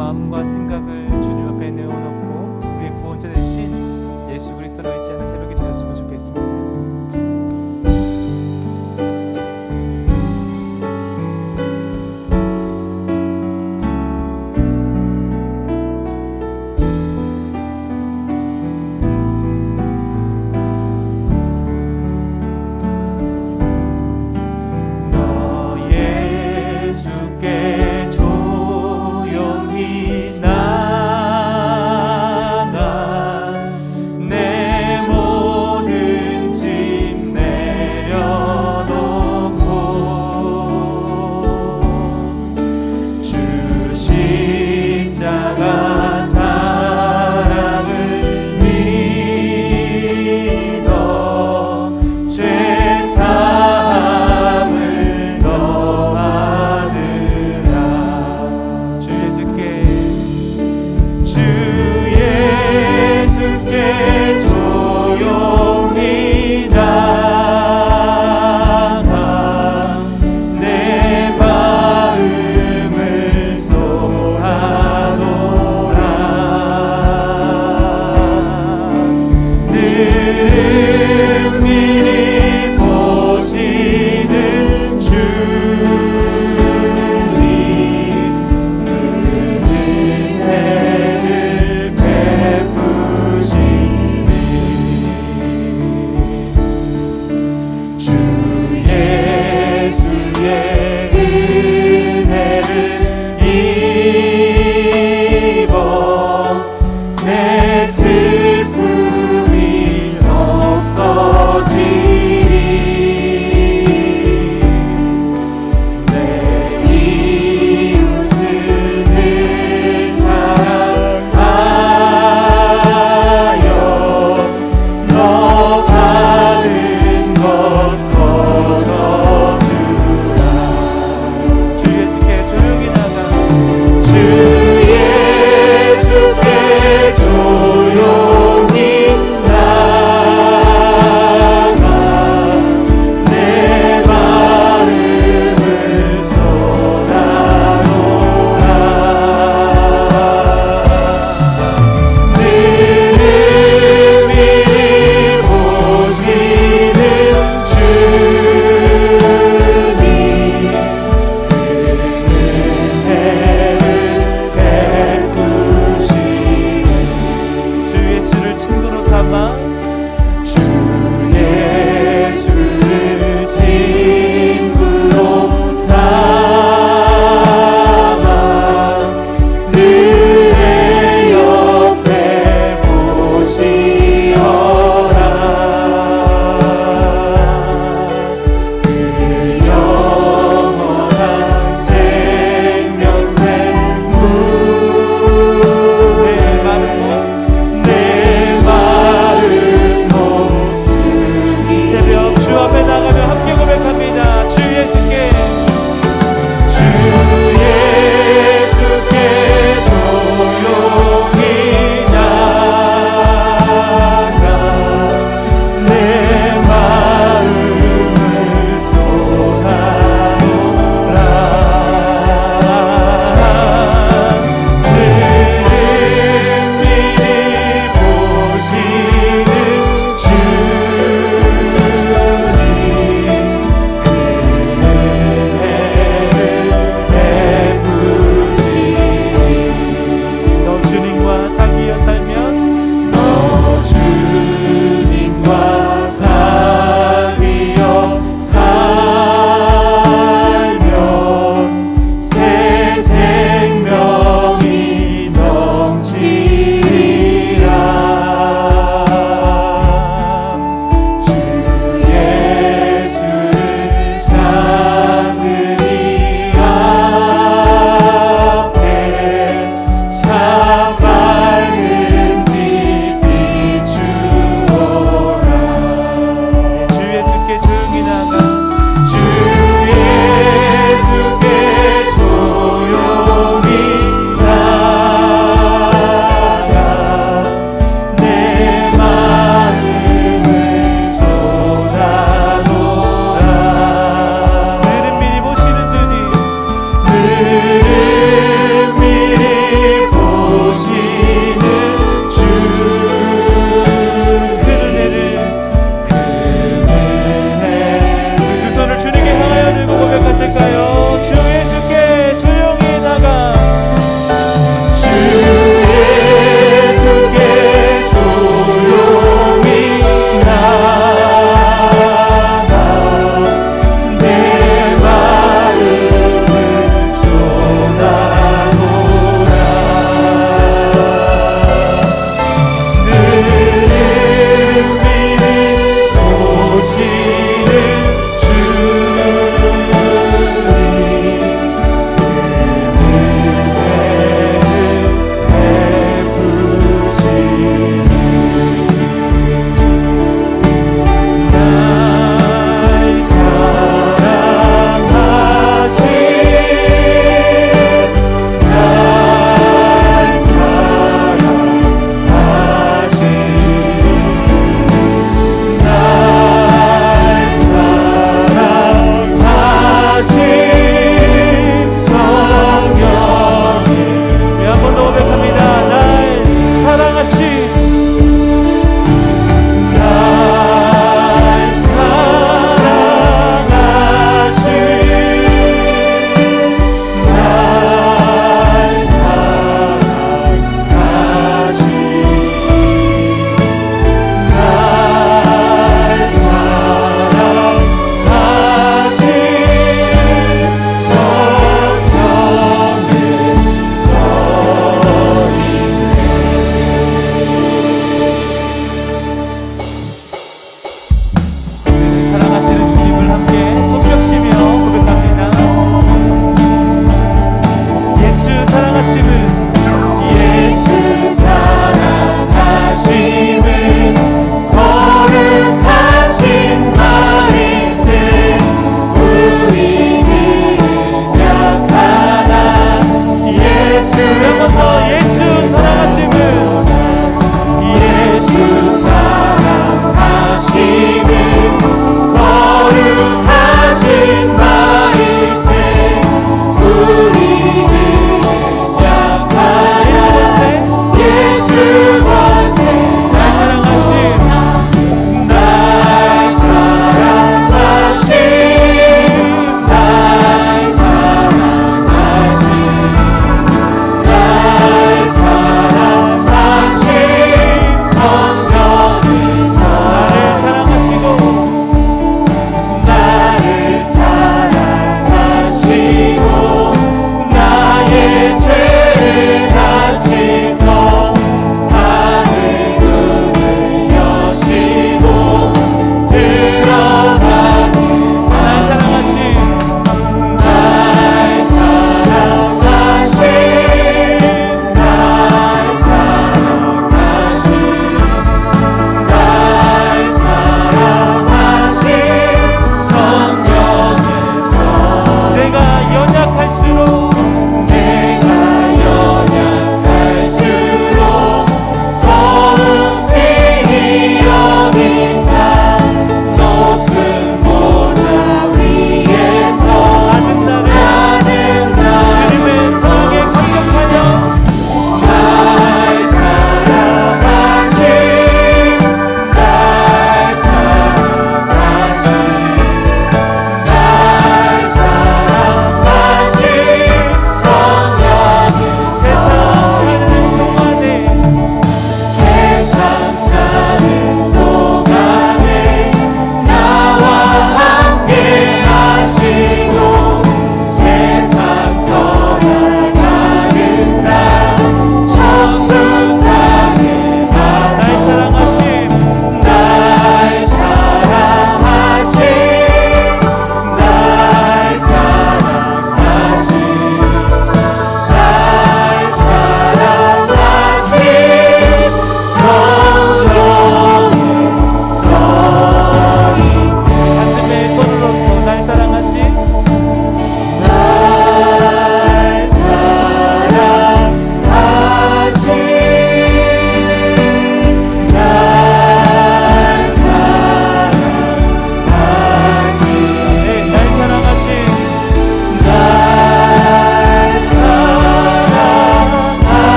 마음과 생각을 주님 앞에 내어놓고 우리의 구원자 되신 예수 그리스도를 의지하는 새벽이 되었으면 좋겠습니다. 예수께 조용히 나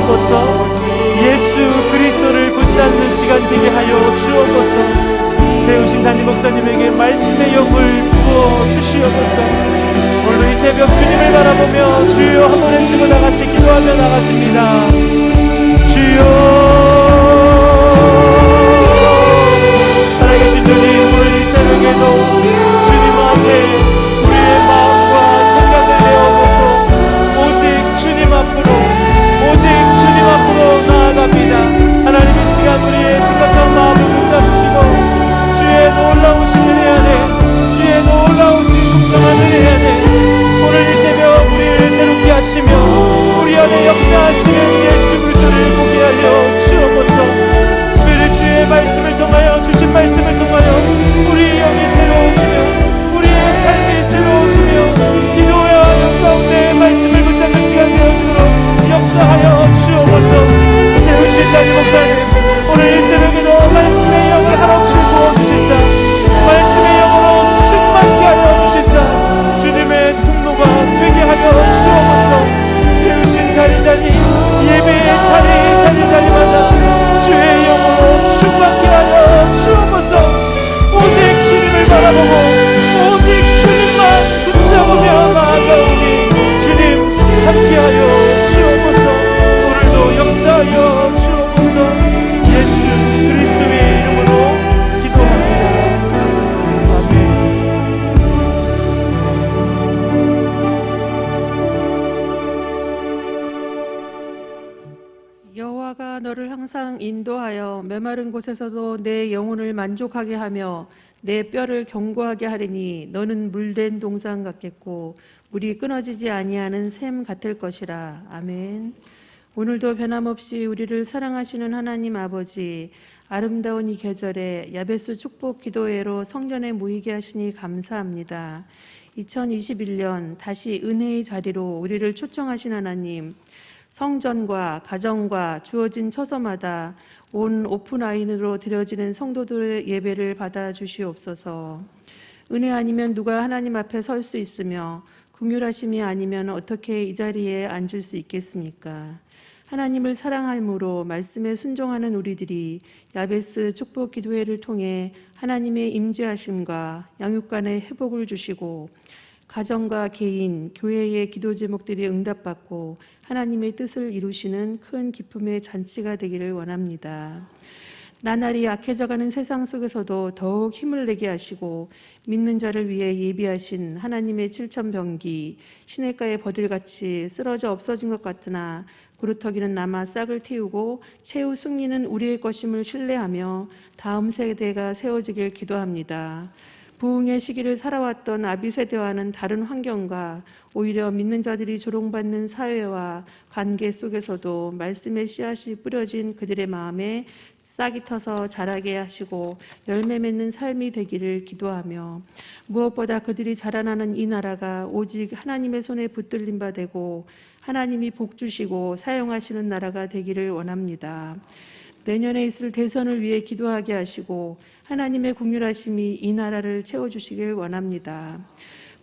주옵소서. 예수 그리스도를 붙잡는 시간 되게 하여 주옵소서. 세우신 담임 목사님에게 말씀의 영을 부어 주시옵소서. 오늘 이 새벽 주님을 바라보며 주여 한번 외치고 다같이 기도하며 나가십니다. 주여. 살아계신 주님, 오늘 이 새벽에도 주님 앞에 우리의 마음과 생각을 내어놓고 오직 주님 앞으로 나아갑니다. 하나님의 시간 우리의 생각한 마음을 붙잡으시고 주의 놀라우신 은혜 안에, 주의 놀라우신 풍성한 은혜 안에 오늘 이 새벽 우리를 새롭게 하시며 우리 안에 역사하시는 예수 그리스도를 보게 하여 주옵소서. 우리를 주의 말씀을 통하여, 주신 말씀을 통하여 우리의 영이 새로워지며 우리의 삶이 새로워지며 기도의 하늘 가운데 말씀을 붙잡는 시간 되어주도록 역사하여 주옵소서. 세우신 담임 목사님, 오늘 이 새벽에도 말씀의 영을 한없이 부어주시사 말씀의 영으로 충만케 하여 주시사 주님의 통로가 되게 하여 주옵소서. 세우신 자리자리 예배의 자리마다 주의 영으로 충만케 하여 주옵소서. 오직 주님을 바라보고 오직 주님만 붙잡으며 나아가오니 주님 함께하여 주옵소서. 오늘도 역사하여 주옵소서. 예수 그리스도의 이름으로 기도합니다. 아멘. 여호와가 너를 항상 인도하여 메마른 곳에서도 내 영혼을 만족하게 하며 내 뼈를 견고하게 하리니 너는 물된 동산 같겠고 물이 끊어지지 아니하는 샘 같을 것이라. 아멘. 오늘도 변함없이 우리를 사랑하시는 하나님 아버지, 아름다운 이 계절에 야베스 축복 기도회로 성전에 모이게 하시니 감사합니다. 2021년 다시 은혜의 자리로 우리를 초청하신 하나님, 성전과 가정과 주어진 처소마다 온 오프라인으로 드려지는 성도들의 예배를 받아주시옵소서. 은혜 아니면 누가 하나님 앞에 설 수 있으며 긍휼하심이 아니면 어떻게 이 자리에 앉을 수 있겠습니까? 하나님을 사랑함으로 말씀에 순종하는 우리들이 야베스 축복 기도회를 통해 하나님의 임재하심과 양육간의 회복을 주시고 가정과 개인, 교회의 기도 제목들이 응답받고 하나님의 뜻을 이루시는 큰 기쁨의 잔치가 되기를 원합니다. 나날이 약해져가는 세상 속에서도 더욱 힘을 내게 하시고 믿는 자를 위해 예비하신 하나님의 칠천병기, 시냇가의 버들같이 쓰러져 없어진 것 같으나 구루터기는 남아 싹을 틔우고 최후 승리는 우리의 것임을 신뢰하며 다음 세대가 세워지길 기도합니다. 부흥의 시기를 살아왔던 아비 세대와는 다른 환경과 오히려 믿는 자들이 조롱받는 사회와 관계 속에서도 말씀의 씨앗이 뿌려진 그들의 마음에 싹이 터서 자라게 하시고 열매 맺는 삶이 되기를 기도하며 무엇보다 그들이 자라나는 이 나라가 오직 하나님의 손에 붙들린 바 되고 하나님이 복 주시고 사용하시는 나라가 되기를 원합니다. 내년에 있을 대선을 위해 기도하게 하시고 하나님의 긍휼하심이 이 나라를 채워주시길 원합니다.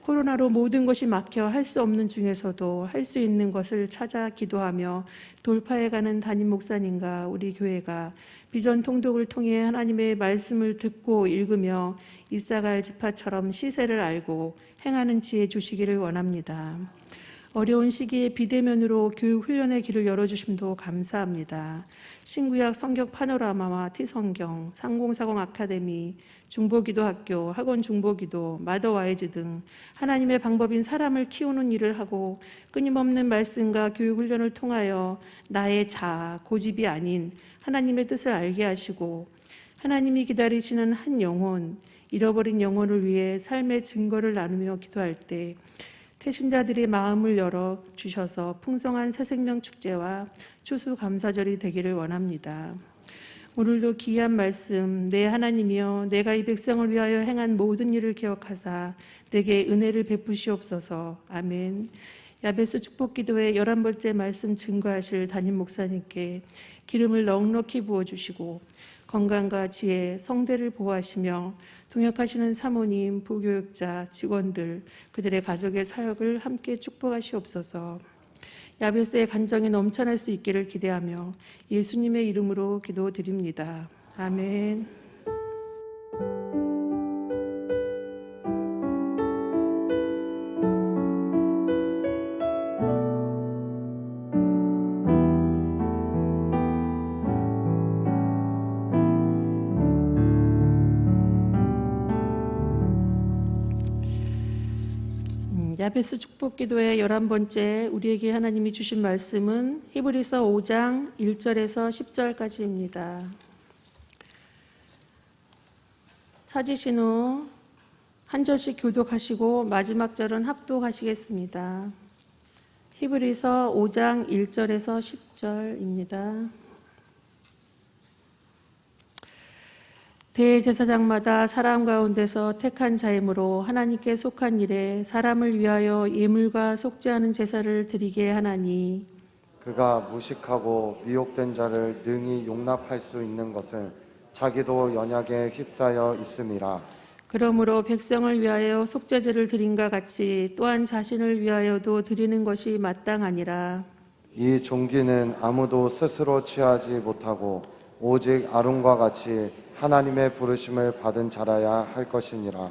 코로나로 모든 것이 막혀 할 수 없는 중에서도 할 수 있는 것을 찾아 기도하며 돌파해가는 담임 목사님과 우리 교회가 비전 통독을 통해 하나님의 말씀을 듣고 읽으며 이사갈 지파처럼 시세를 알고 행하는 지혜 주시기를 원합니다. 어려운 시기에 비대면으로 교육 훈련의 길을 열어주심도 감사합니다. 신구약 성경 파노라마와 티성경, 상공사공 아카데미, 중보기도학교, 학원 중보기도, 마더와이즈 등 하나님의 방법인 사람을 키우는 일을 하고 끊임없는 말씀과 교육 훈련을 통하여 나의 자아, 고집이 아닌 하나님의 뜻을 알게 하시고 하나님이 기다리시는 한 영혼, 잃어버린 영혼을 위해 삶의 증거를 나누며 기도할 때 태신자들의 마음을 열어 주셔서 풍성한 새생명 축제와 추수감사절이 되기를 원합니다. 오늘도 귀한 말씀, 내 하나님이여 내가 이 백성을 위하여 행한 모든 일을 기억하사 내게 은혜를 베푸시옵소서. 아멘. 야베스 축복기도회 11번째 말씀 증거하실 담임 목사님께 기름을 넉넉히 부어주시고 건강과 지혜, 성대를 보호하시며 동역하시는 사모님, 부교육자, 직원들, 그들의 가족의 사역을 함께 축복하시옵소서. 야베스의 간정이 넘쳐날 수 있기를 기대하며 예수님의 이름으로 기도드립니다. 아멘. 야베스 축복기도의 11번째 우리에게 하나님이 주신 말씀은 히브리서 5장 1절에서 10절까지입니다. 찾으신 후 한 절씩 교독하시고 마지막 절은 합독하시겠습니다. 히브리서 5장 1절에서 10절입니다. 대제사장마다 사람 가운데서 택한 자이므로 하나님께 속한 일에 사람을 위하여 예물과 속죄하는 제사를 드리게 하나니 그가 무식하고 미혹된 자를 능히 용납할 수 있는 것은 자기도 연약에 휩싸여 있음이라. 그러므로 백성을 위하여 속죄제를 드린과 같이 또한 자신을 위하여도 드리는 것이 마땅하니라. 이 종기는 아무도 스스로 취하지 못하고 오직 아론과 같이 하나님의 부르심을 받은 자라야 할 것이니라.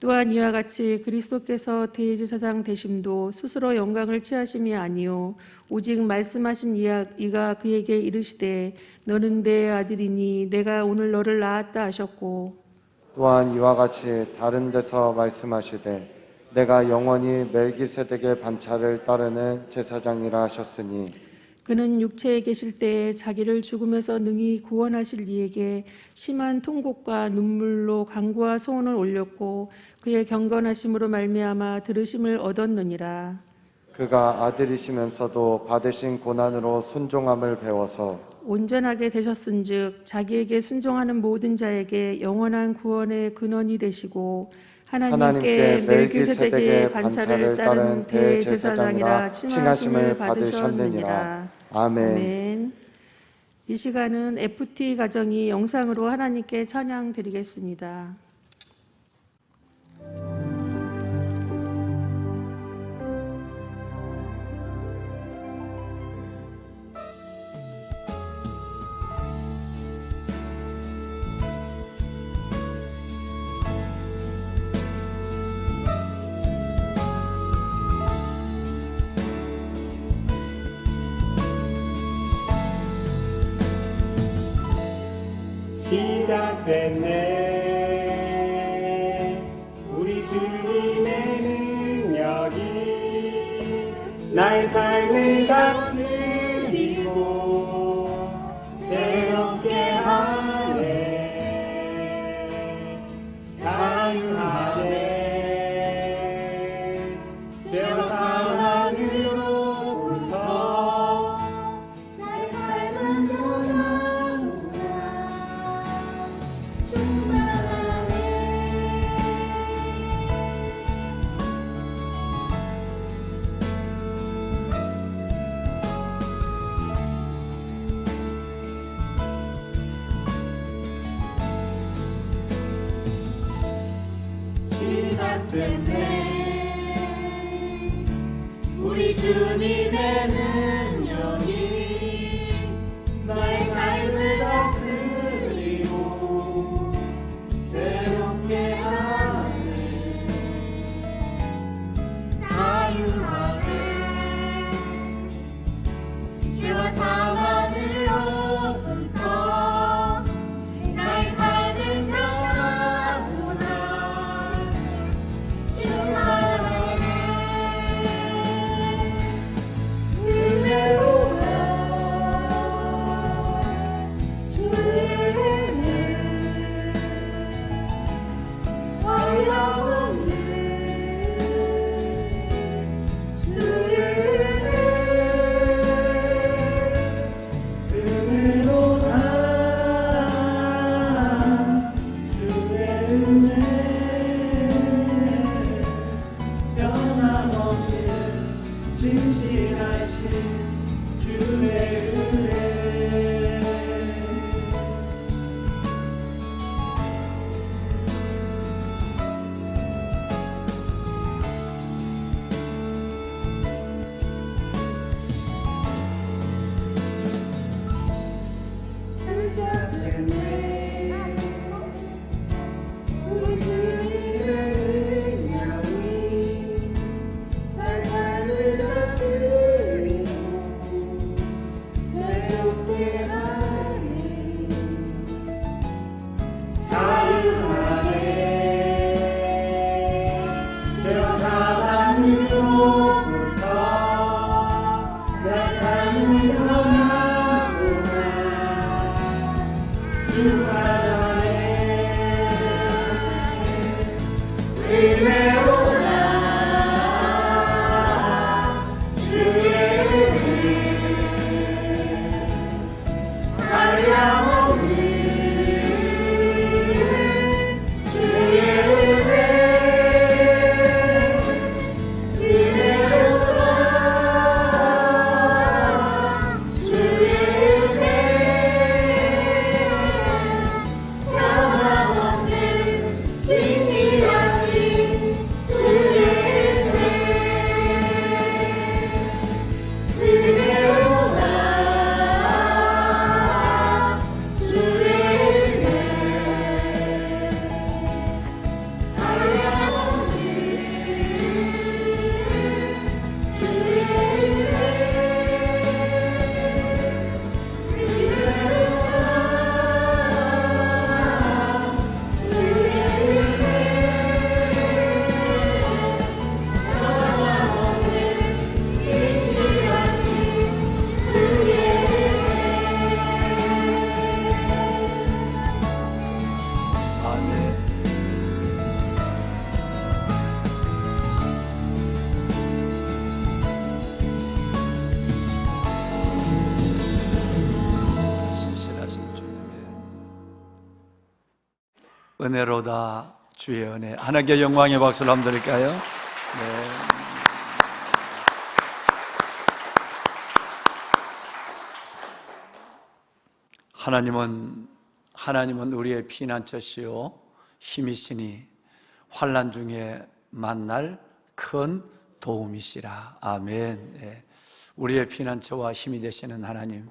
또한 이와 같이 그리스도께서 대제사장 되심도 스스로 영광을 취하심이 아니요 오직 말씀하신 이가 그에게 이르시되 너는 내 아들이니 내가 오늘 너를 낳았다 하셨고 또한 이와 같이 다른 데서 말씀하시되 내가 영원히 멜기세덱의 반차를 따르는 제사장이라 하셨으니 그는 육체에 계실 때에 자기를 죽음에서 능히 구원하실 이에게 심한 통곡과 눈물로 간구와 소원을 올렸고 그의 경건하심으로 말미암아 들으심을 얻었느니라. 그가 아들이시면서도 받으신 고난으로 순종함을 배워서 온전하게 되셨은즉 자기에게 순종하는 모든 자에게 영원한 구원의 근원이 되시고 하나님께 멜기세덱의 반차를 따른 대제사장이라 칭하심을 받으셨느니라. 아멘. 이 시간은 FT 가정이 영상으로 하나님께 찬양 드리겠습니다. 시작됐네 우리 주님의 능력이 나의 삶을 다스리고 새롭게 하네 자유하네 죄와 사망으로부터 나의 삶은 변화구나 충만하네 시작됐네 우리 주님의 능력이 나의 삶을 다스리고 새롭게 하네 자유하게 죄와 사망으로부터 나의 삶은 변화구나 충만하네 은혜로다 주의 은혜. 하나님께 영광의 박수를 한번 드릴까요? 네. 하나님은 우리의 피난처시요 힘이시니 환난 중에 만날 큰 도움이시라. 아멘. 네. 우리의 피난처와 힘이 되시는 하나님,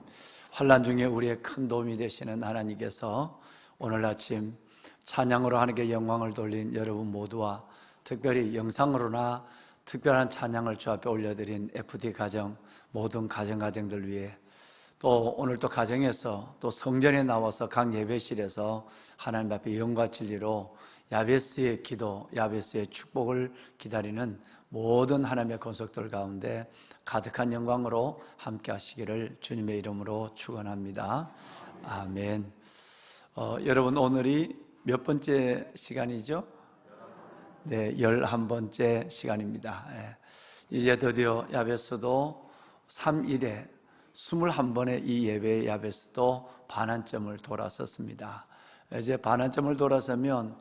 환난 중에 우리의 큰 도움이 되시는 하나님께서 오늘 아침 찬양으로 하나님께 영광을 돌린 여러분 모두와 특별히 영상으로나 특별한 찬양을 주 앞에 올려드린 FD 가정, 모든 가정들 위해, 또 오늘 또 가정에서 또 성전에 나와서 각 예배실에서 하나님 앞에 영과 진리로 야베스의 기도, 야베스의 축복을 기다리는 모든 하나님의 권속들 가운데 가득한 영광으로 함께 하시기를 주님의 이름으로 축원합니다. 아멘. 여러분, 오늘이 몇 번째 시간이죠? 네, 11번째 시간입니다. 이제 드디어 야베스도 3일에 21번의 이 예배의 야베스도 반환점을 돌아섰습니다. 이제 반환점을 돌아서면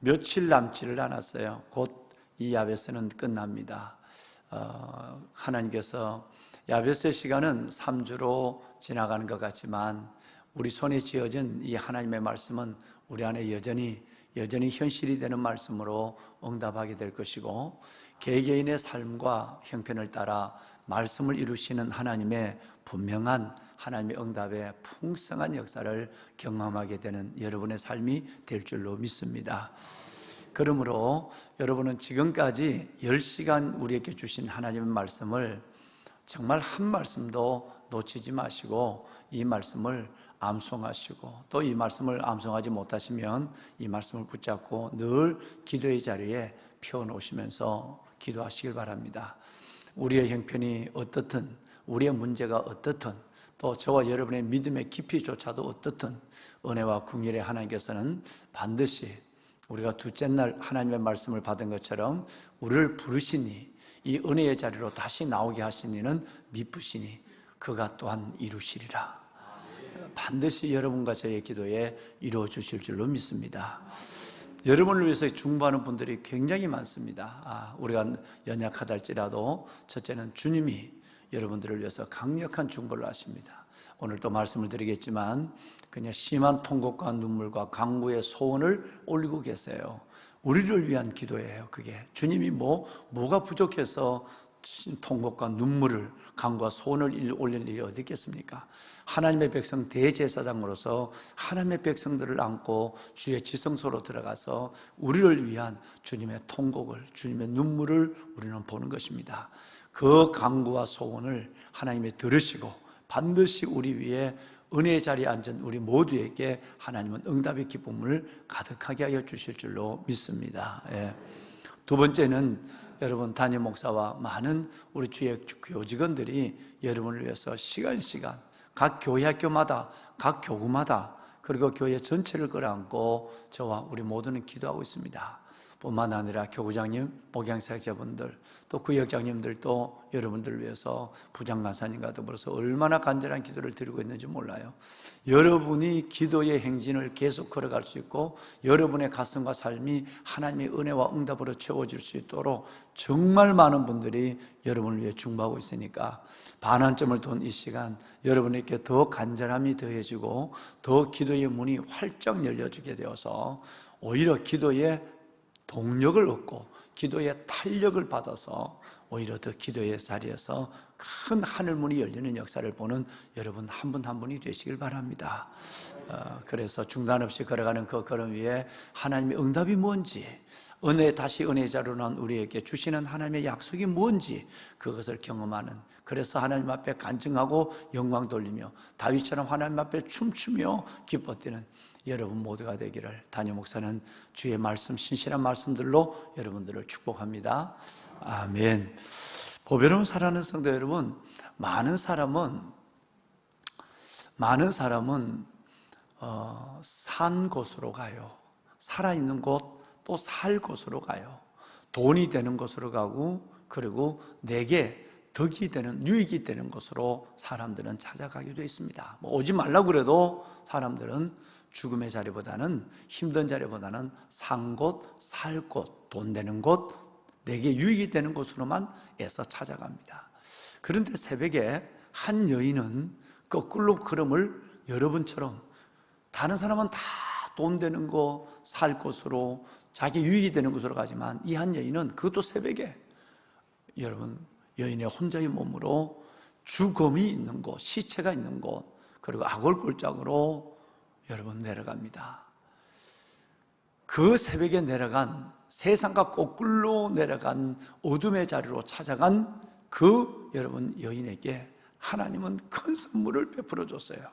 며칠 남지를 않았어요. 곧 이 야베스는 끝납니다. 하나님께서 야베스의 시간은 3주로 지나가는 것 같지만 우리 손에 쥐어진 이 하나님의 말씀은 우리 안에 여전히 현실이 되는 말씀으로 응답하게 될 것이고, 개개인의 삶과 형편을 따라 말씀을 이루시는 하나님의 분명한 하나님의 응답의 풍성한 역사를 경험하게 되는 여러분의 삶이 될 줄로 믿습니다. 그러므로 여러분은 지금까지 10시간 우리에게 주신 하나님의 말씀을 정말 한 말씀도 놓치지 마시고 이 말씀을 암송하시고, 또 이 말씀을 암송하지 못하시면 이 말씀을 붙잡고 늘 기도의 자리에 펴놓으시면서 기도하시길 바랍니다. 우리의 형편이 어떻든, 우리의 문제가 어떻든, 또 저와 여러분의 믿음의 깊이조차도 어떻든 은혜와 긍휼의 하나님께서는 반드시 우리가 둘째 날 하나님의 말씀을 받은 것처럼 우리를 부르시니, 이 은혜의 자리로 다시 나오게 하시니는 미쁘시니 그가 또한 이루시리라. 반드시 여러분과 저의 기도에 이루어 주실 줄로 믿습니다. 여러분을 위해서 중보하는 분들이 굉장히 많습니다. 우리가 연약하다 할지라도 첫째는 주님이 여러분들을 위해서 강력한 중보를 하십니다. 오늘 또 말씀을 드리겠지만 그냥 심한 통곡과 눈물과 간구의 소원을 올리고 계세요. 우리를 위한 기도예요. 그게 주님이 뭐가 부족해서 통곡과 눈물을, 간구와 소원을 올릴 일이 어디 있겠습니까? 하나님의 백성 대제사장으로서 하나님의 백성들을 안고 주의 지성소로 들어가서 우리를 위한 주님의 통곡을, 주님의 눈물을 우리는 보는 것입니다. 그 간구와 소원을 하나님이 들으시고 반드시 우리 위에 은혜의 자리에 앉은 우리 모두에게 하나님은 응답의 기쁨을 가득하게 하여 주실 줄로 믿습니다. 두 번째는 여러분, 담임 목사와 많은 우리 주의 교직원들이 여러분을 위해서 시간 각 교회 학교마다, 각 교구마다 그리고 교회 전체를 끌어안고 저와 우리 모두는 기도하고 있습니다. 뿐만 아니라 교구장님, 목양사역자분들, 또 구역장님들도 여러분들을 위해서 부장간사님과 더불어서 얼마나 간절한 기도를 드리고 있는지 몰라요. 여러분이 기도의 행진을 계속 걸어갈 수 있고 여러분의 가슴과 삶이 하나님의 은혜와 응답으로 채워질 수 있도록 정말 많은 분들이 여러분을 위해 중보하고 있으니까 반환점을 돈 이 시간 여러분에게 더 간절함이 더해지고 더 기도의 문이 활짝 열려지게 되어서 오히려 기도에 동력을 얻고 기도의 탄력을 받아서 오히려 더 기도의 자리에서 큰 하늘문이 열리는 역사를 보는 여러분 한 분 한 분이 되시길 바랍니다. 그래서 중단 없이 걸어가는 그 걸음 위에 하나님의 응답이 뭔지, 다시 은혜의 자리로 나온 우리에게 주시는 하나님의 약속이 뭔지 그것을 경험하는, 그래서 하나님 앞에 간증하고 영광 돌리며 다윗처럼 하나님 앞에 춤추며 기뻐 뛰는 여러분 모두가 되기를 담임 목사는 주의 말씀, 신실한 말씀들로 여러분들을 축복합니다. 아멘. 보배로운 사랑하는 성도 여러분, 많은 사람은 산 곳으로 가요. 살아있는 곳, 또 살 곳으로 가요. 돈이 되는 곳으로 가고, 그리고 내게 덕이 되는, 유익이 되는 곳으로 사람들은 찾아가게 되어 있습니다. 오지 말라고 그래도 사람들은 죽음의 자리보다는, 힘든 자리보다는 산 곳, 살 곳, 돈 되는 곳, 내게 유익이 되는 곳으로만 애써 찾아갑니다. 그런데 새벽에 한 여인은 거꾸로 걸음을 여러분처럼, 다른 사람은 다 돈 되는 곳, 살 곳으로, 자기 유익이 되는 곳으로 가지만 이 한 여인은 그것도 새벽에 여러분 여인의 혼자의 몸으로 죽음이 있는 곳, 시체가 있는 곳, 그리고 악월골짜기로 여러분 내려갑니다. 그 새벽에 내려간, 세상과 거꾸로 내려간 어둠의 자리로 찾아간 그 여러분 여인에게 하나님은 큰 선물을 베풀어 줬어요.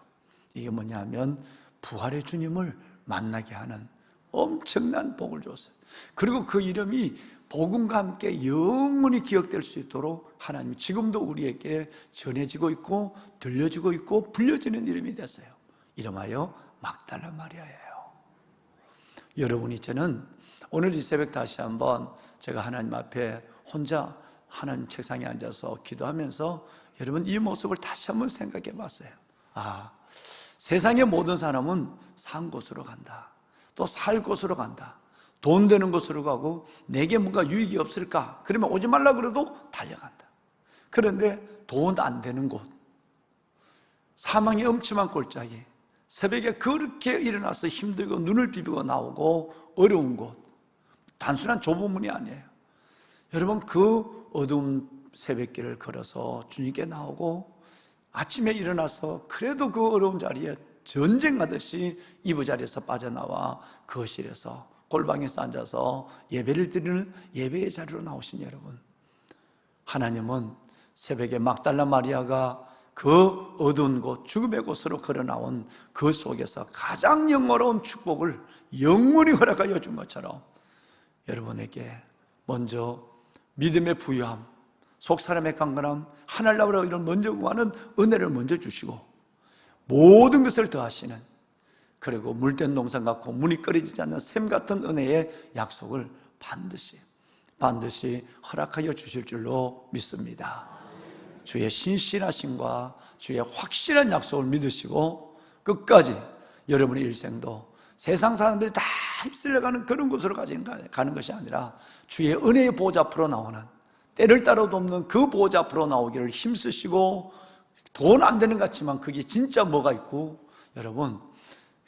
이게 뭐냐면 부활의 주님을 만나게 하는 엄청난 복을 줬어요. 그리고 그 이름이 복음과 함께 영원히 기억될 수 있도록 하나님이 지금도 우리에게 전해지고 있고 들려지고 있고 불려지는 이름이 됐어요. 이름하여 막달라 마리아예요. 여러분, 이제는 오늘 이 새벽 다시 한번 제가 하나님 앞에 혼자 하나님 책상에 앉아서 기도하면서 여러분 이 모습을 다시 한번 생각해 봤어요. 세상의 모든 사람은 산 곳으로 간다, 또 살 곳으로 간다, 돈 되는 곳으로 가고 내게 뭔가 유익이 없을까? 그러면 오지 말라 그래도 달려간다. 그런데 돈 안 되는 곳, 사망의 엄침한 골짜기, 새벽에 그렇게 일어나서 힘들고 눈을 비비고 나오고 어려운 곳, 단순한 좁은 문이 아니에요. 여러분, 그 어두운 새벽길을 걸어서 주님께 나오고 아침에 일어나서 그래도 그 어려운 자리에 전쟁하듯이 이부자리에서 빠져나와 거실에서 골방에서 앉아서 예배를 드리는 예배의 자리로 나오신 여러분, 하나님은 새벽에 막달라 마리아가 그 어두운 곳, 죽음의 곳으로 걸어 나온 그 속에서 가장 영원로운 축복을 영원히 허락하여 준 것처럼 여러분에게 먼저 믿음의 부유함, 속사람의 강건함, 하늘 나라로 이런 먼저 구하는 은혜를 먼저 주시고 모든 것을 더하시는, 그리고 물된 동산 같고 문이 꺼리지 않는 샘 같은 은혜의 약속을 반드시 허락하여 주실 줄로 믿습니다. 주의 신실하심과 주의 확실한 약속을 믿으시고 끝까지 여러분의 일생도 세상 사람들이 다 휩쓸려가는 그런 곳으로 가는 것이 아니라 주의 은혜의 보좌 앞으로 나오는, 때를 따로도 없는 그 보좌 앞으로 나오기를 힘쓰시고, 돈 안 되는 것 같지만 그게 진짜 뭐가 있고, 여러분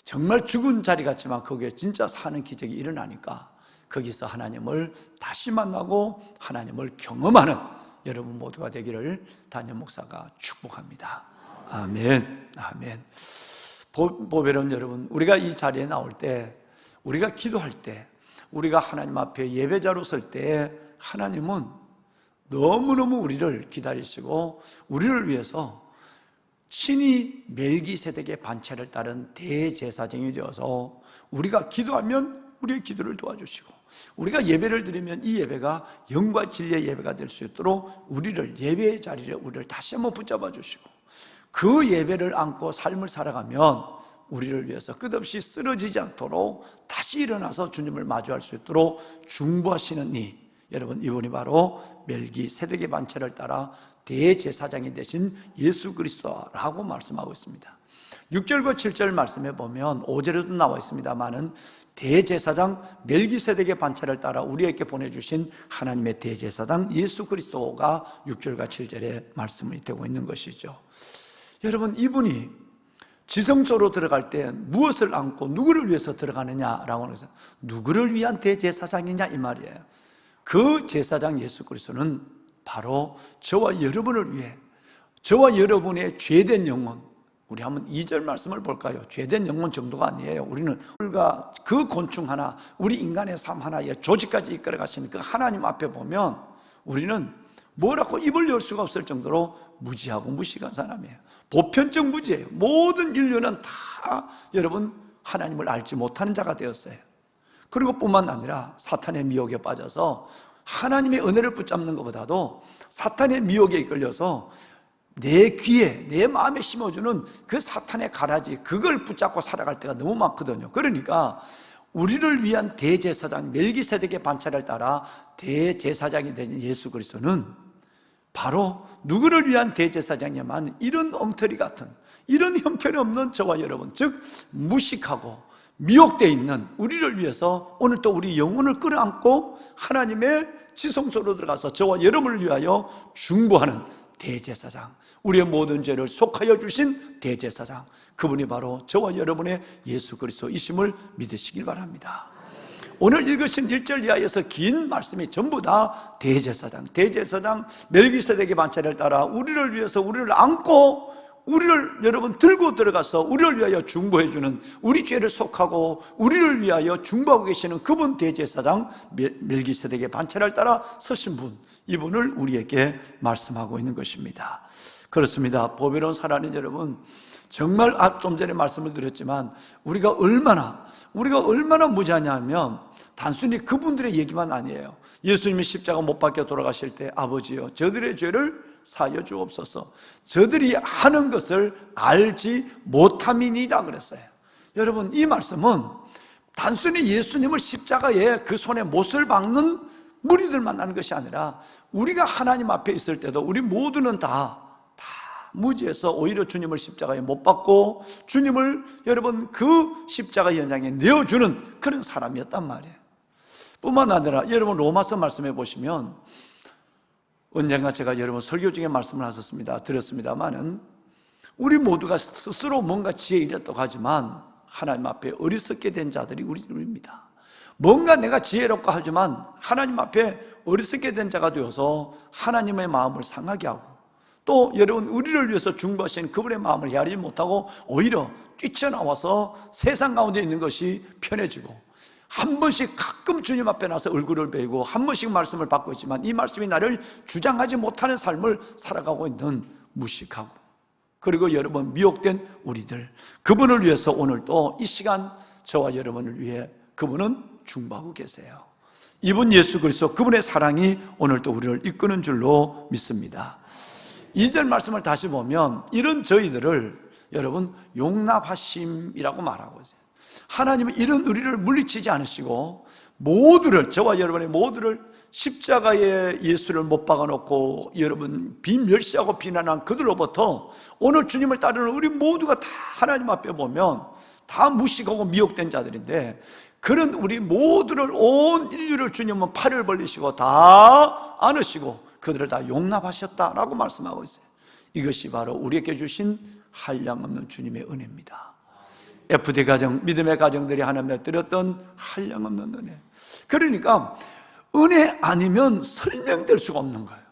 정말 죽은 자리 같지만 거기에 진짜 사는 기적이 일어나니까 거기서 하나님을 다시 만나고 하나님을 경험하는 여러분 모두가 되기를 담임 목사가 축복합니다. 아멘. 아멘. 보배로운 여러분, 우리가 이 자리에 나올 때, 우리가 기도할 때, 우리가 하나님 앞에 예배자로 설 때 하나님은 너무너무 우리를 기다리시고 우리를 위해서 친히 멜기세덱의 반차를 따른 대제사장이 되어서 우리가 기도하면 우리의 기도를 도와주시고, 우리가 예배를 드리면 이 예배가 영과 진리의 예배가 될 수 있도록 우리를, 예배의 자리를 우리를 다시 한번 붙잡아 주시고, 그 예배를 안고 삶을 살아가면 우리를 위해서 끝없이 쓰러지지 않도록 다시 일어나서 주님을 마주할 수 있도록 중보하시는 이, 여러분, 이분이 바로 멜기세덱의 반차를 따라 대제사장이 되신 예수 그리스도라고 말씀하고 있습니다. 6절과 7절 말씀해 보면 5절에도 나와 있습니다만은 대제사장 멜기세덱의 반차를 따라 우리에게 보내주신 하나님의 대제사장 예수 그리스도가 6절과 7절에 말씀이 되고 있는 것이죠. 여러분, 이분이 지성소로 들어갈 때 무엇을 안고 누구를 위해서 들어가느냐라고 해서 누구를 위한 대제사장이냐 이 말이에요. 그 제사장 예수 그리스도는 바로 저와 여러분을 위해, 저와 여러분의 죄된 영혼, 우리 한번 2절 말씀을 볼까요? 죄된 영혼 정도가 아니에요. 우리는 우리가 그 곤충 하나, 우리 인간의 삶 하나에 조직까지 이끌어 가시는 그 하나님 앞에 보면 우리는 뭐라고 입을 열 수가 없을 정도로 무지하고 무식한 사람이에요. 보편적 무지예요. 모든 인류는 다 여러분 하나님을 알지 못하는 자가 되었어요. 그리고 뿐만 아니라 사탄의 미혹에 빠져서 하나님의 은혜를 붙잡는 것보다도 사탄의 미혹에 이끌려서 내 귀에, 내 마음에 심어주는 그 사탄의 가라지, 그걸 붙잡고 살아갈 때가 너무 많거든요. 그러니까 우리를 위한 대제사장 멜기세덱의 반차를 따라 대제사장이 된 예수 그리스도는 바로 누구를 위한 대제사장이냐면 이런 엉터리 같은, 이런 형편없는 저와 여러분, 즉 무식하고 미혹되어 있는 우리를 위해서 오늘 또 우리 영혼을 끌어안고 하나님의 지성소로 들어가서 저와 여러분을 위하여 중보하는 대제사장, 우리의 모든 죄를 속하여 주신 대제사장, 그분이 바로 저와 여러분의 예수 그리스도이심을 믿으시길 바랍니다. 오늘 읽으신 1절 이하에서 긴 말씀이 전부 다 대제사장 멜기세덱의 반차를 따라 우리를 위해서 우리를 안고 우리를 여러분 들고 들어가서 우리를 위하여 중보해주는, 우리 죄를 속하고 우리를 위하여 중보하고 계시는 그분 대제사장 멜기세덱의 반차를 따라 서신 분, 이분을 우리에게 말씀하고 있는 것입니다. 그렇습니다. 보배로운 사랑하는 여러분, 정말 좀 전에 말씀을 드렸지만 우리가 얼마나 무지하냐면 단순히 그분들의 얘기만 아니에요. 예수님이 십자가 못 박혀 돌아가실 때 아버지여 저들의 죄를 사하여 주옵소서, 저들이 하는 것을 알지 못함이니이다 그랬어요. 여러분, 이 말씀은 단순히 예수님을 십자가에 그 손에 못을 박는 무리들만 하는 것이 아니라 우리가 하나님 앞에 있을 때도 우리 모두는 다 무지해서 오히려 주님을 십자가에 못 박고 주님을 여러분 그 십자가 현장에 내어주는 그런 사람이었단 말이에요. 뿐만 아니라 여러분 로마서 말씀해 보시면, 언젠가 제가 여러분 설교 중에 말씀을 드렸습니다만은 우리 모두가 스스로 뭔가 지혜 이랬다고 하지만 하나님 앞에 어리석게 된 자들이 우리입니다. 뭔가 내가 지혜롭고 하지만 하나님 앞에 어리석게 된 자가 되어서 하나님의 마음을 상하게 하고, 또 여러분 우리를 위해서 중보하신 그분의 마음을 헤아리지 못하고 오히려 뛰쳐나와서 세상 가운데 있는 것이 편해지고, 한 번씩 가끔 주님 앞에 나서 얼굴을 베이고 한 번씩 말씀을 받고 있지만 이 말씀이 나를 주장하지 못하는 삶을 살아가고 있는 무식하고, 그리고 여러분 미혹된 우리들, 그분을 위해서 오늘 또 이 시간 저와 여러분을 위해 그분은 중보하고 계세요. 이분 예수 그리스도, 그분의 사랑이 오늘 또 우리를 이끄는 줄로 믿습니다. 2절 말씀을 다시 보면 이런 저희들을 여러분 용납하심이라고 말하고 있어요. 하나님은 이런 우리를 물리치지 않으시고 모두를, 저와 여러분의 모두를 십자가에 예수를 못 박아놓고 여러분 멸시하고 비난한 그들로부터 오늘 주님을 따르는 우리 모두가 다 하나님 앞에 보면 다 무식하고 미혹된 자들인데, 그런 우리 모두를, 온 인류를 주님은 팔을 벌리시고 다 안으시고 그들을 다 용납하셨다라고 말씀하고 있어요. 이것이 바로 우리에게 주신 한량없는 주님의 은혜입니다. FD 가정, 믿음의 가정들이 하나님께 드렸던 한량없는 은혜. 그러니까 은혜 아니면 설명될 수가 없는 거예요.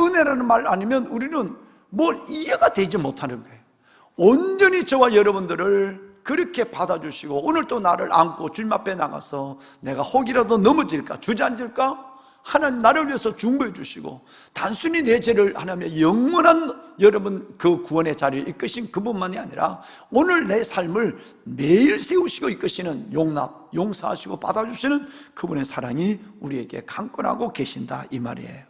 은혜라는 말 아니면 우리는 뭘 이해가 되지 못하는 거예요. 온전히 저와 여러분들을 그렇게 받아주시고 오늘 또 나를 안고 주님 앞에 나가서 내가 혹이라도 넘어질까, 주저앉을까, 하나님 나를 위해서 중보해 주시고 단순히 내 죄를 하나님의 영원한 여러분 그 구원의 자리에 이끄신 그분만이 아니라 오늘 내 삶을 매일 세우시고 이끄시는 용납, 용서하시고 받아주시는 그분의 사랑이 우리에게 강권하고 계신다 이 말이에요.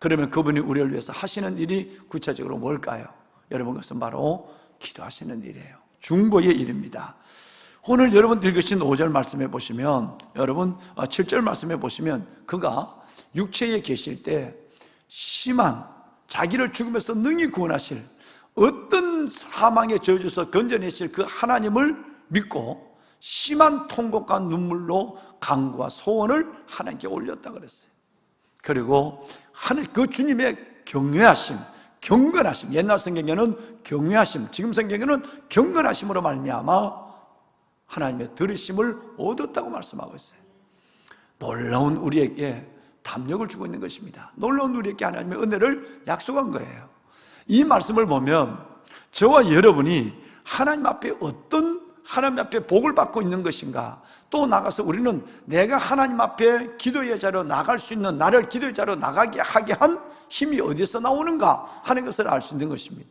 그러면 그분이 우리를 위해서 하시는 일이 구체적으로 뭘까요? 여러분, 그것은 바로 기도하시는 일이에요. 중보의 일입니다. 오늘 여러분 읽으신 5절 말씀해 보시면, 여러분 7절 말씀해 보시면, 그가 육체에 계실 때 심한 자기를 죽음에서 능히 구원하실, 어떤 사망의 저주에서 건져내실 그 하나님을 믿고 심한 통곡과 눈물로 간구와 소원을 하나님께 올렸다 그랬어요. 그리고 하늘 그 주님의 경외하심, 경건하심, 옛날 성경에는 경외하심, 지금 성경에는 경건하심으로 말미암아 하나님의 들으심을 얻었다고 말씀하고 있어요. 놀라운 우리에게 담력을 주고 있는 것입니다. 놀라운 우리에게 하나님의 은혜를 약속한 거예요. 이 말씀을 보면 저와 여러분이 하나님 앞에 어떤 하나님 앞에 복을 받고 있는 것인가, 또 나가서 우리는 내가 하나님 앞에 기도의 자리로 나갈 수 있는, 나를 기도의 자리로 나가게 하게 한 힘이 어디서 나오는가 하는 것을 알 수 있는 것입니다.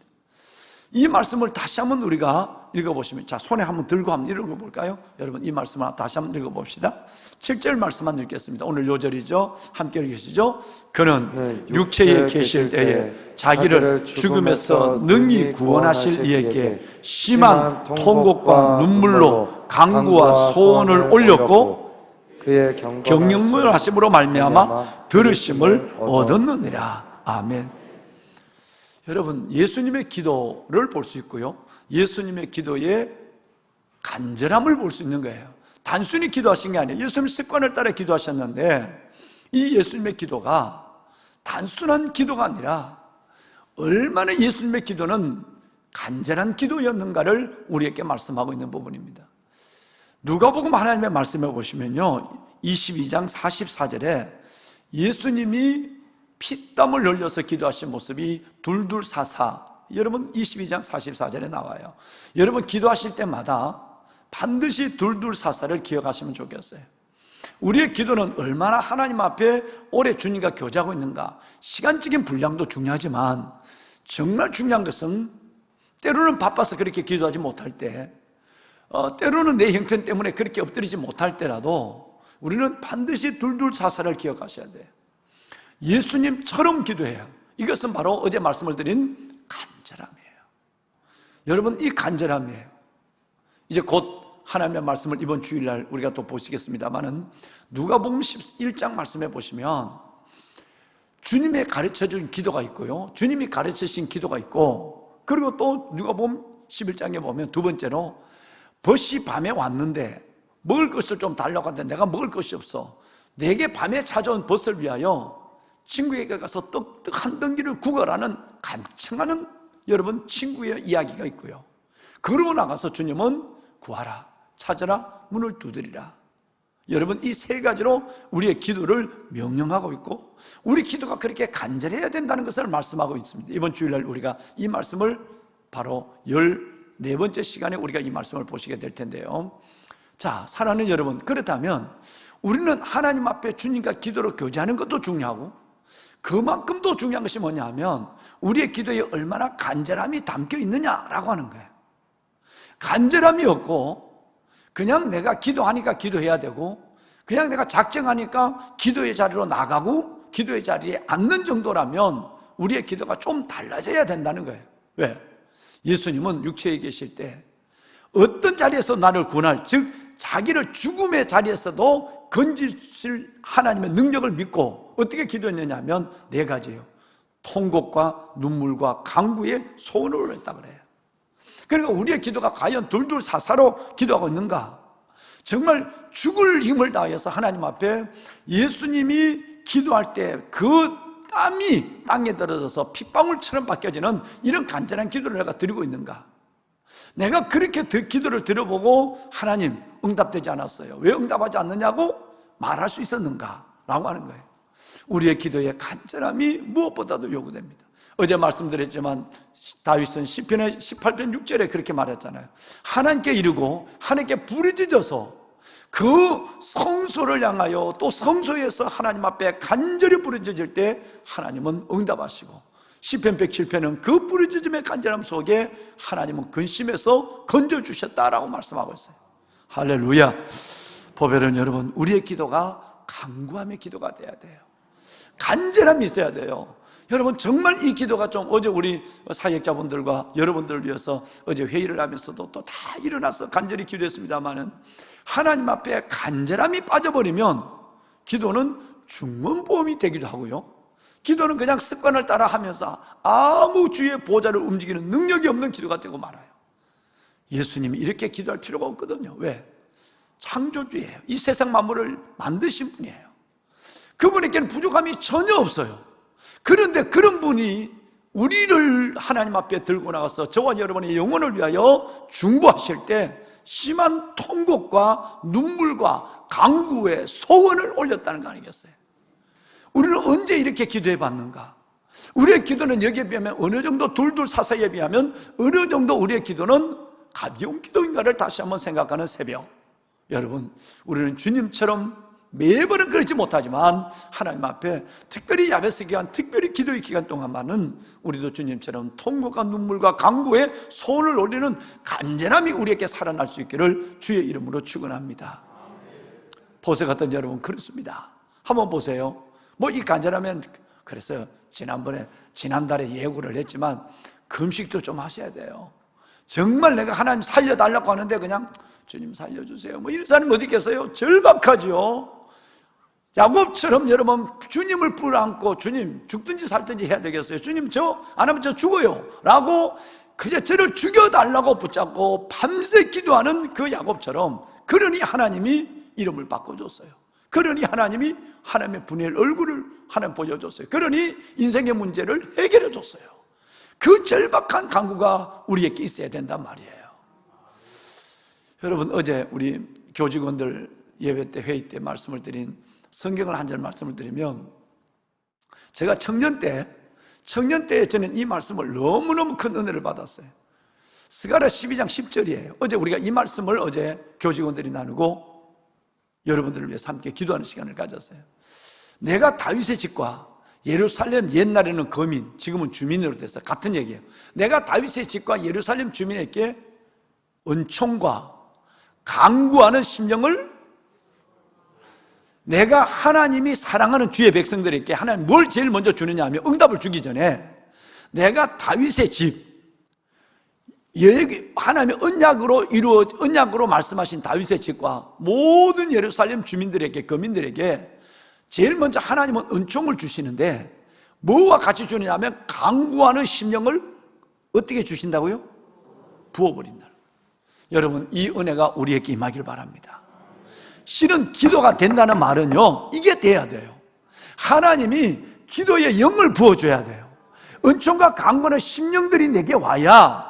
이 말씀을 다시 한번 우리가 읽어보시면, 자, 손에 한번 들고 한번 읽어볼까요? 여러분 이 말씀을 다시 한번 읽어봅시다. 7절 말씀만 읽겠습니다. 오늘 요절이죠. 함께 읽으시죠. 그는 육체에 계실 때에 자기를 죽음에서 능히 구원하실 이에게 심한 통곡과 눈물로 간구와 소원을 올렸고 그의 경영을 하심으로 말미암아 들으심을 얻었느니라. 아멘. 여러분, 예수님의 기도를 볼 수 있고요, 예수님의 기도의 간절함을 볼 수 있는 거예요. 단순히 기도하신 게 아니에요. 예수님 습관을 따라 기도하셨는데, 이 예수님의 기도가 단순한 기도가 아니라 얼마나 예수님의 기도는 간절한 기도였는가를 우리에게 말씀하고 있는 부분입니다. 누가복음 하나님의 말씀해 보시면요, 22장 44절에 예수님이 피땀을 흘려서 기도하신 모습이 둘둘사사, 여러분 22장 44절에 나와요. 여러분 기도하실 때마다 반드시 둘둘사사를 기억하시면 좋겠어요. 우리의 기도는 얼마나 하나님 앞에 오래 주님과 교제하고 있는가, 시간적인 분량도 중요하지만 정말 중요한 것은 때로는 바빠서 그렇게 기도하지 못할 때, 때로는 내 형편 때문에 그렇게 엎드리지 못할 때라도 우리는 반드시 둘둘사사를 기억하셔야 돼요. 예수님처럼 기도해요. 이것은 바로 어제 말씀을 드린 간절함이에요. 여러분, 이 간절함이에요. 이제 곧 하나님의 말씀을 이번 주일날 우리가 또 보시겠습니다만은, 누가복음 11장 말씀해 보시면 주님의 가르쳐준 기도가 있고요, 주님이 가르치신 기도가 있고, 그리고 또 누가복음 11장에 보면 두 번째로 벗이 밤에 왔는데 먹을 것을 좀 달라고 하는데 내가 먹을 것이 없어, 내게 밤에 찾아온 벗을 위하여 친구에게 가서 떡 한 덩기를 구걸하는 간청하는 여러분 친구의 이야기가 있고요, 그러고 나가서 주님은 구하라, 찾아라, 문을 두드리라. 여러분 이 세 가지로 우리의 기도를 명령하고 있고, 우리 기도가 그렇게 간절해야 된다는 것을 말씀하고 있습니다. 이번 주일날 우리가 이 말씀을 바로 14번째 시간에 우리가 이 말씀을 보시게 될 텐데요. 자, 사랑하는 여러분, 그렇다면 우리는 하나님 앞에 주님과 기도로 교제하는 것도 중요하고, 그만큼 더 중요한 것이 뭐냐 하면 우리의 기도에 얼마나 간절함이 담겨 있느냐라고 하는 거예요. 간절함이 없고 그냥 내가 기도하니까 기도해야 되고, 그냥 내가 작정하니까 기도의 자리로 나가고 기도의 자리에 앉는 정도라면 우리의 기도가 좀 달라져야 된다는 거예요. 왜? 예수님은 육체에 계실 때 어떤 자리에서 나를 구원할, 즉 자기를 죽음의 자리에서도 건지실 하나님의 능력을 믿고 어떻게 기도했느냐 하면 네 가지예요. 통곡과 눈물과 간구의 소원을 올렸다 그래요. 그러니까 우리의 기도가 과연 둘둘사사로 기도하고 있는가? 정말 죽을 힘을 다해서 하나님 앞에 예수님이 기도할 때 그 땀이 땅에 떨어져서 핏방울처럼 바뀌어지는 이런 간절한 기도를 내가 드리고 있는가? 내가 그렇게 기도를 드려보고 하나님 응답되지 않았어요, 왜 응답하지 않느냐고 말할 수 있었는가? 라고 하는 거예요. 우리의 기도의 간절함이 무엇보다도 요구됩니다. 어제 말씀드렸지만 다윗은 시편의 18편 6절에 그렇게 말했잖아요. 하나님께 이르고 하나님께 부르짖어서 그 성소를 향하여 또 성소에서 하나님 앞에 간절히 부르짖을 때 하나님은 응답하시고, 시편 107편은 그 부르짖음의 간절함 속에 하나님은 근심에서 건져주셨다라고 말씀하고 있어요. 할렐루야. 보배는 여러분, 우리의 기도가 간구함의 기도가 돼야 돼요. 간절함이 있어야 돼요. 여러분 정말 이 기도가 좀 어제 우리 사역자분들과 여러분들을 위해서 어제 회의를 하면서도 또 다 일어나서 간절히 기도했습니다마는 하나님 앞에 간절함이 빠져버리면 기도는 중문보험이 되기도 하고요, 기도는 그냥 습관을 따라 하면서 아무 주의 보좌를 움직이는 능력이 없는 기도가 되고 말아요. 예수님이 이렇게 기도할 필요가 없거든요. 왜? 창조주예요. 이 세상 만물을 만드신 분이에요. 그분에게는 부족함이 전혀 없어요. 그런데 그런 분이 우리를 하나님 앞에 들고 나가서 저와 여러분의 영혼을 위하여 중보하실 때 심한 통곡과 눈물과 간구의 소원을 올렸다는 거 아니겠어요? 우리는 언제 이렇게 기도해 봤는가? 우리의 기도는 여기에 비하면 어느 정도 둘둘 사사이에 비하면 어느 정도 우리의 기도는 가벼운 기도인가를 다시 한번 생각하는 새벽. 여러분, 우리는 주님처럼 매번은 그렇지 못하지만 하나님 앞에 특별히 야베스 기간, 특별히 기도의 기간 동안만은 우리도 주님처럼 통곡과 눈물과 간구에 소원을 올리는 간절함이 우리에게 살아날 수 있기를 주의 이름으로 축원합니다. 보세 같은 여러분, 그렇습니다. 한번 보세요. 뭐 이 간절하면, 그래서 지난달에 예고를 했지만 금식도 좀 하셔야 돼요. 정말 내가 하나님 살려달라고 하는데 그냥 주님 살려주세요 뭐 이런 사람이 어디 있겠어요? 절박하죠. 야곱처럼 여러분 주님을 불안고 주님 죽든지 살든지 해야 되겠어요? 주님 저 안 하면 저 죽어요 라고 그저 저를 죽여달라고 붙잡고 밤새 기도하는 그 야곱처럼, 그러니 하나님이 이름을 바꿔줬어요. 그러니 하나님이 하나님의 분의 얼굴을 하나님 보여줬어요. 그러니 인생의 문제를 해결해 줬어요. 그 절박한 간구가 우리에게 있어야 된단 말이에요. 여러분, 어제 우리 교직원들 예배 때 회의 때 말씀을 드린 성경을 한 절 말씀을 드리면, 제가 청년 때 저는 이 말씀을 너무너무 큰 은혜를 받았어요. 스가랴 12장 10절이에요 어제 우리가 이 말씀을 어제 교직원들이 나누고 여러분들을 위해서 함께 기도하는 시간을 가졌어요. 내가 다윗의 집과 예루살렘, 옛날에는 거민, 지금은 주민으로 됐어요. 같은 얘기예요. 내가 다윗의 집과 예루살렘 주민에게 은총과 간구하는 심령을, 내가 하나님이 사랑하는 주의 백성들에게 하나님 뭘 제일 먼저 주느냐 하면, 응답을 주기 전에 내가 다윗의 집, 하나님의 언약으로 말씀하신 다윗의 집과 모든 예루살렘 주민들에게, 거민들에게 제일 먼저 하나님은 은총을 주시는데 뭐와 같이 주느냐 하면 간구하는 심령을 어떻게 주신다고요? 부어버린다. 여러분, 이 은혜가 우리에게 임하길 바랍니다. 실은 기도가 된다는 말은요, 이게 돼야 돼요. 하나님이 기도에 영을 부어줘야 돼요. 은총과 간구하는 심령들이 내게 와야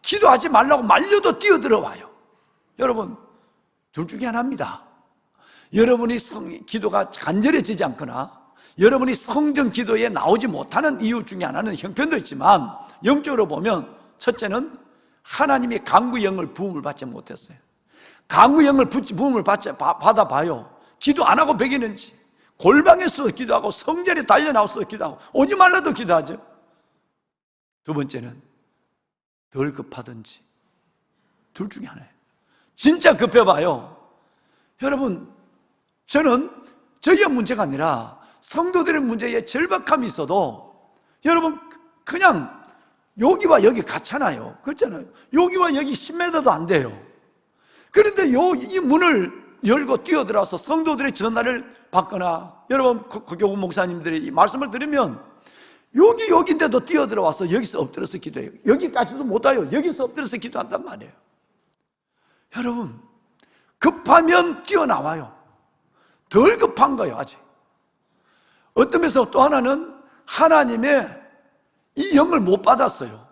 기도하지 말라고 말려도 뛰어들어와요. 여러분, 둘 중에 하나입니다. 여러분이 기도가 간절해지지 않거나 여러분이 성전 기도에 나오지 못하는 이유 중에 하나는 형편도 있지만, 영적으로 보면 첫째는 하나님이 간구 영을 부음을 받지 못했어요. 간구 영을 부음을 받아봐요. 기도 안 하고 배기는지, 골방에서도 기도하고 성전에 달려나와서도 기도하고 오지 말라도 기도하죠. 두 번째는 덜 급하든지, 둘 중에 하나예요. 진짜 급해봐요. 여러분, 저는 저희의 문제가 아니라 성도들의 문제에 절박함이 있어도, 여러분 그냥 여기와 여기 같잖아요. 그렇잖아요. 여기와 여기 10m도 안 돼요. 그런데 이 문을 열고 뛰어들어서 성도들의 전화를 받거나, 여러분 그 교구 목사님들이 이 말씀을 들으면 여기인데도 뛰어들어와서 여기서 엎드려서 기도해요. 여기까지도 못 와요. 여기서 엎드려서 기도한단 말이에요. 여러분, 급하면 뛰어나와요. 덜 급한 거예요, 아직. 어떤 면에서 또 하나는 하나님의 이 영을 못 받았어요.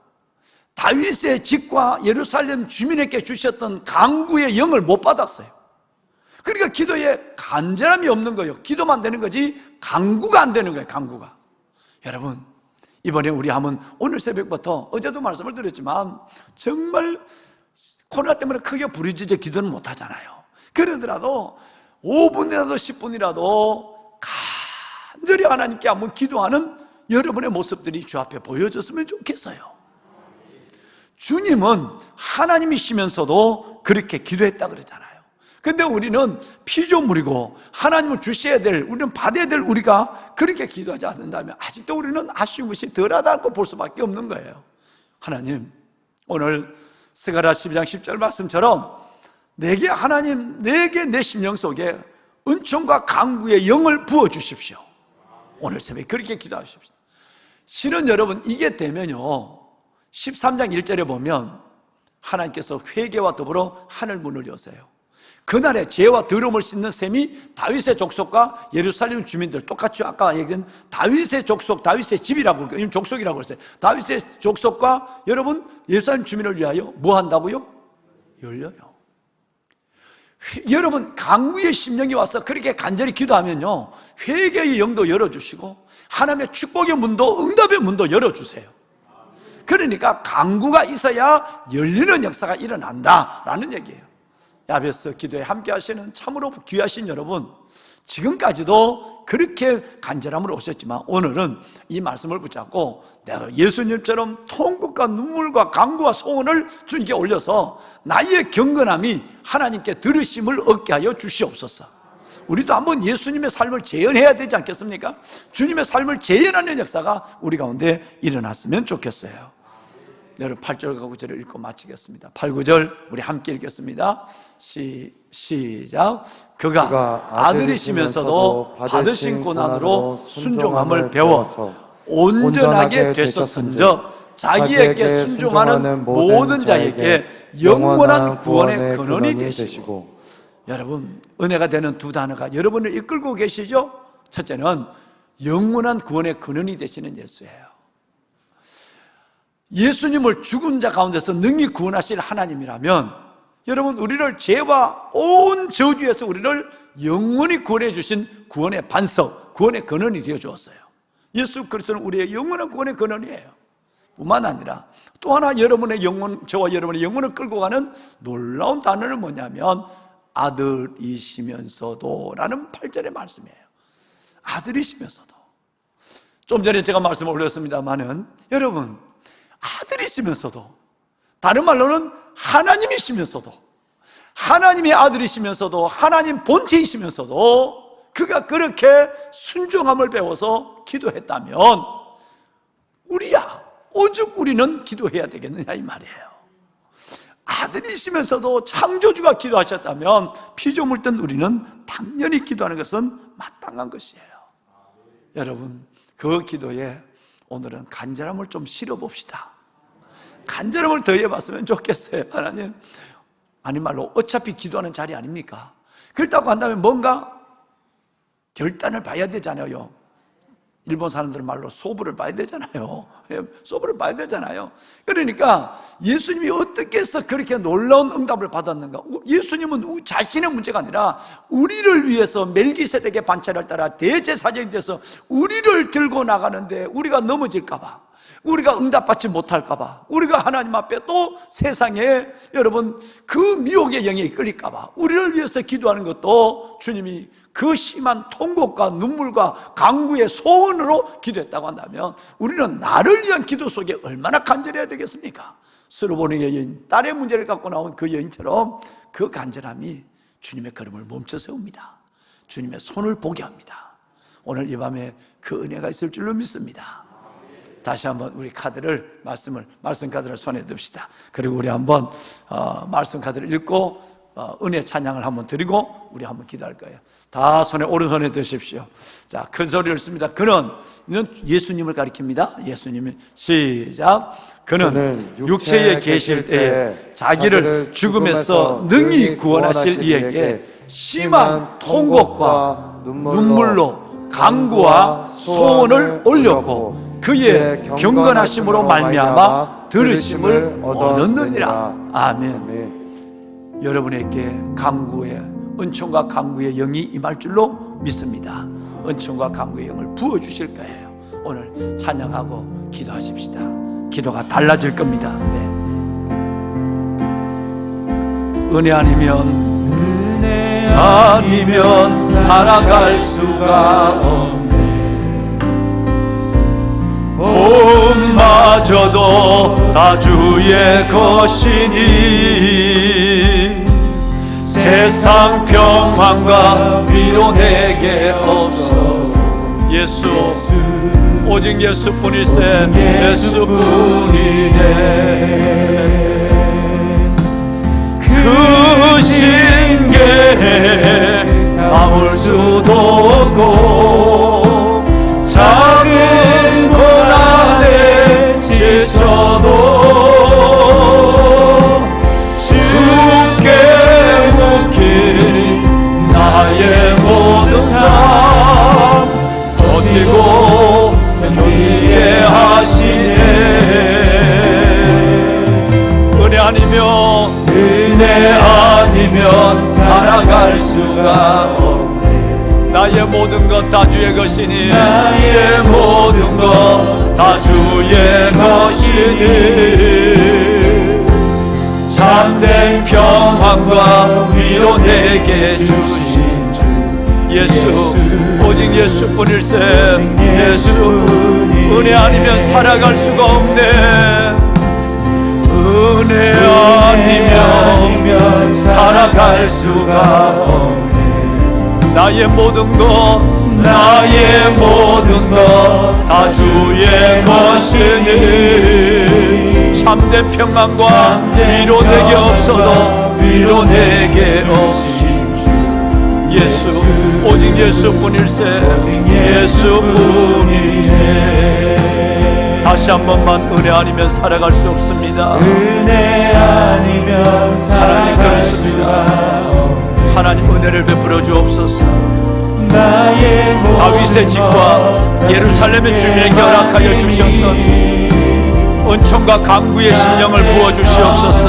다윗의 집과 예루살렘 주민에게 주셨던 간구의 영을 못 받았어요. 그러니까 기도에 간절함이 없는 거예요. 기도만 되는 거지 간구가 안 되는 거예요, 간구가. 여러분, 이번에 우리 한번 오늘 새벽부터, 어제도 말씀을 드렸지만 정말 코로나 때문에 크게 부르짖어 기도는 못 하잖아요. 그러더라도 5분이라도 10분이라도 간절히 하나님께 한번 기도하는 여러분의 모습들이 주 앞에 보여졌으면 좋겠어요. 주님은 하나님이시면서도 그렇게 기도했다 그러잖아요. 근데 우리는 피조물이고 하나님을 주셔야 될, 우리는 받아야 될 우리가 그렇게 기도하지 않는다면 아직도 우리는 아쉬운 것이 덜하다고 볼 수밖에 없는 거예요. 하나님, 오늘 스가랴 12장 10절 말씀처럼 내게 하나님, 내게 내 심령 속에 은총과 강구의 영을 부어주십시오. 오늘 새벽에 그렇게 기도하십시오. 실은 여러분, 이게 되면요, 13장 1절에 보면 하나님께서 회개와 더불어 하늘 문을 여세요. 그날에 죄와 더러움을 씻는 셈이 다윗의 족속과 예루살렘 주민들, 똑같이 아까 얘기한 다윗의 족속, 다윗의 집이라고 그러니까 족속이라고 그랬어요. 다윗의 족속과 여러분 예루살렘 주민을 위하여 뭐 한다고요? 열려요. 여러분, 강구의 심령이 와서 그렇게 간절히 기도하면요, 회개의 영도 열어주시고 하나님의 축복의 문도, 응답의 문도 열어주세요. 그러니까 강구가 있어야 열리는 역사가 일어난다라는 얘기예요. 야베스 기도에 함께 하시는 참으로 귀하신 여러분, 지금까지도 그렇게 간절함으로 오셨지만 오늘은 이 말씀을 붙잡고 내가 예수님처럼 통곡과 눈물과 강구와 소원을 주님께 올려서 나의 경건함이 하나님께 들으심을 얻게 하여 주시옵소서. 우리도 한번 예수님의 삶을 재현해야 되지 않겠습니까? 주님의 삶을 재현하는 역사가 우리 가운데 일어났으면 좋겠어요. 여러분 8절과 9절을 읽고 마치겠습니다. 8, 9절 우리 함께 읽겠습니다. 시작. 그가 아들이시면서도 받으신 고난으로 순종함을 배워 온전하게 되셨은즉 자기에게 순종하는 모든 자에게 영원한 구원의 근원이 되시고. 여러분, 은혜가 되는 두 단어가 여러분을 이끌고 계시죠? 첫째는 영원한 구원의 근원이 되시는 예수예요. 예수님을 죽은 자 가운데서 능히 구원하실 하나님이라면 여러분, 우리를 죄와 온 저주에서 우리를 영원히 구원해 주신 구원의 반석, 구원의 근원이 되어 주었어요. 예수 그리스도는 우리의 영원한 구원의 근원이에요. 뿐만 아니라 또 하나 여러분의 영혼, 저와 여러분의 영혼을 끌고 가는 놀라운 단어는 뭐냐면 아들이시면서도 라는 8절의 말씀이에요. 아들이시면서도. 좀 전에 제가 말씀을 올렸습니다마는 여러분, 아들이시면서도, 다른 말로는 하나님이시면서도, 하나님의 아들이시면서도, 하나님 본체이시면서도 그가 그렇게 순종함을 배워서 기도했다면 우리야, 오죽 우리는 기도해야 되겠느냐 이 말이에요. 아들이시면서도 창조주가 기도하셨다면 피조물 된 우리는 당연히 기도하는 것은 마땅한 것이에요. 여러분, 그 기도에 오늘은 간절함을 좀 실어봅시다. 간절함을 더해봤으면 좋겠어요. 하나님, 아니 말로 어차피 기도하는 자리 아닙니까? 그렇다고 한다면 뭔가 결단을 봐야 되잖아요. 일본 사람들은 말로 소부를 봐야 되잖아요. 소부를 봐야 되잖아요. 그러니까 예수님이 어떻게 해서 그렇게 놀라운 응답을 받았는가? 예수님은 자신의 문제가 아니라 우리를 위해서 멜기세덱의 반차를 따라 대제사장이 돼서 우리를 들고 나가는데 우리가 넘어질까 봐, 우리가 응답받지 못할까 봐, 우리가 하나님 앞에 또 세상에 여러분 그 미혹의 영에 이끌릴까 봐 우리를 위해서 기도하는 것도 주님이 그 심한 통곡과 눈물과 강구의 소원으로 기도했다고 한다면 우리는 나를 위한 기도 속에 얼마나 간절해야 되겠습니까? 스로보니의 여인, 딸의 문제를 갖고 나온 그 여인처럼 그 간절함이 주님의 걸음을 멈춰 세웁니다. 주님의 손을 보게 합니다. 오늘 이 밤에 그 은혜가 있을 줄로 믿습니다. 다시 한번 우리 카드를, 말씀 카드를 손에 듭시다. 그리고 우리 한번 말씀 카드를 읽고 은혜 찬양을 한번 드리고 우리 한번 기도할 거예요. 다 손에, 오른손에 드십시오. 자, 큰 소리를 씁니다. 그는 예수님을 가리킵니다. 예수님이 시작. 그는 육체에 계실 때에 자기를 죽음에서 능히 구원하실 이에게 심한 통곡과 눈물로 간구와 소원을 올렸고 그의 경건하심으로 말미암아 들으심을 얻었느니라. 아멘. 여러분에게 간구의, 은총과 간구의 영이 임할 줄로 믿습니다. 은총과 간구의 영을 부어주실 거예요. 오늘 찬양하고 기도하십시다. 기도가 달라질 겁니다. 네. 은혜 아니면 살아갈 수가 없네. 온마저도 다 주의 것이니 세상 평안과 위로 내게 없어. 예수 오직 예수뿐일세. 예수뿐이네. 그 신계에 담을 수도 없고 작은 고난에 지쳐도 주께 묶인 나의 모든 삶 버티고 견디게 하시네. 은혜 아니면 살아갈 수가 없네. 나의 모든 것 다 주의 것이니 나의 모든 것 다 주의 것이니 참된 평안과 위로 내게 주신 주 예수 오직 예수뿐일세. 예수 은혜 아니면 살아갈 수가 없네. 은혜 아니면 살아갈 수가 없네. 나의 모든 것 다 주의 것이니 참된 평안과 위로 내게 없어도 위로 내게 없신 주 예수 오직 예수뿐일세. 예수뿐일세. 다시 한 번만 은혜 아니면 살아갈 수 없습니다. 은혜 아니면 하나님 살아갈 수가 그렇습니다. 없네. 하나님 은혜를 베풀어 주옵소서. 나의 모든 다윗의 집과 예루살렘의 주민에게 허락하여 주셨던 은총과 강구의 심령을 부어 주시옵소서.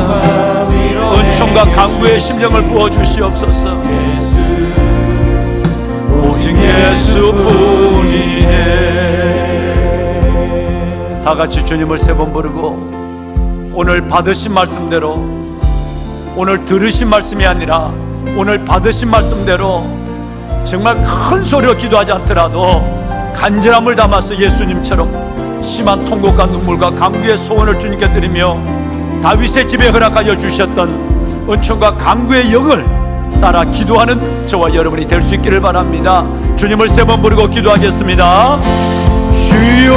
은총과 강구의 심령을 부어 주시옵소서. 오직 예수뿐이네. 다 같이 주님을 세 번 부르고 오늘 받으신 말씀대로, 오늘 들으신 말씀이 아니라 오늘 받으신 말씀대로 정말 큰 소리로 기도하지 않더라도 간절함을 담아서 예수님처럼 심한 통곡과 눈물과 강구의 소원을 주님께 드리며 다윗의 집에 허락하여 주셨던 은총과 강구의 영을 따라 기도하는 저와 여러분이 될 수 있기를 바랍니다. 주님을 세 번 부르고 기도하겠습니다. 주여